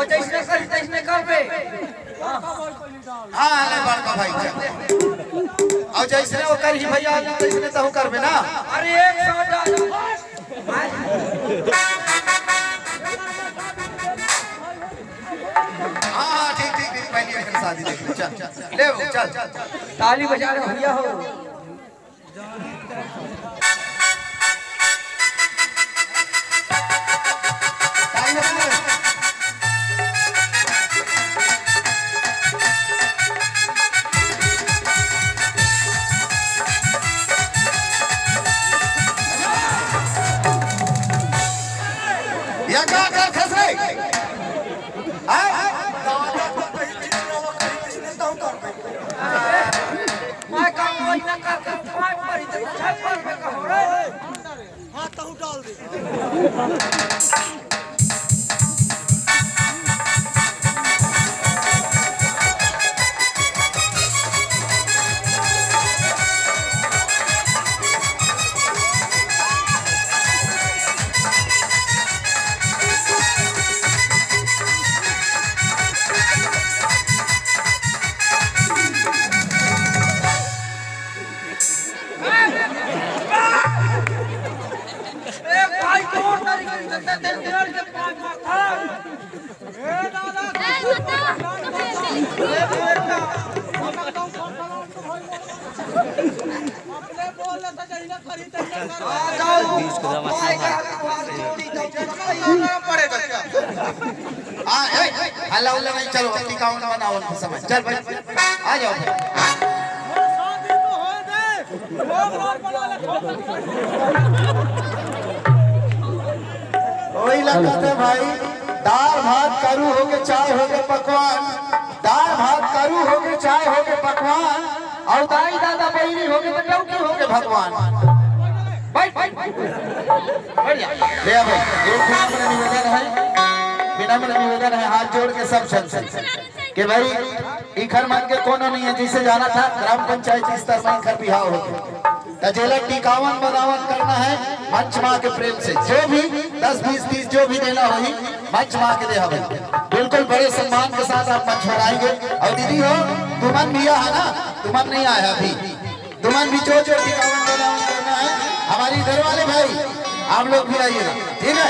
वो जैसे कर तैसने कर बे। हां ले बड़का भाई और जैसे वो कर ही भैया तैसने तो कर बे ना। अरे एक साथ हां ठीक ठीक ठीक पहली एक शादी देख ले चल ले वो चल ताली बजा रहे भैया हो। या का खस रे हां मैं काम वही ना कर मैं परी तो छाप पर में कहो रे हाथ तो डाल दे। हल्ला उल्ला नहीं चलो अपनी काउंट बनाओ समय चल भाई आ जाओ शादी तो हो दे लोग बना ले। वही लगता है भाई दाल भात करू हो के चाय हो के पकवान दाल भात करू हो के चाय हो के पकवान और दाई दादा बहनी हो के तो डौकी हो के भगवान भाई बढ़िया ले भाई एक बिना मन निवेदन है हाथ जोड़ के सब चल कि भाई इखर मन के कोनो नहीं है जिसे जाना था ग्राम पंचायत स्तर में इखर बिहाव होके तजेला टिकावन बनावन करना है मंच माँ के प्रेम से जो भी 10 20 30 जो भी देना होगी मंच माँ के दे हमें बिल्कुल बड़े सम्मान के साथ आप मंच बनाएंगे। और दीदी हो तुमन भी है ना तुमन नहीं आया अभी तुमन भी जो टिकावन बनावन करना है हमारी घर वाले भाई आप लोग भी आइएगा ठीक है।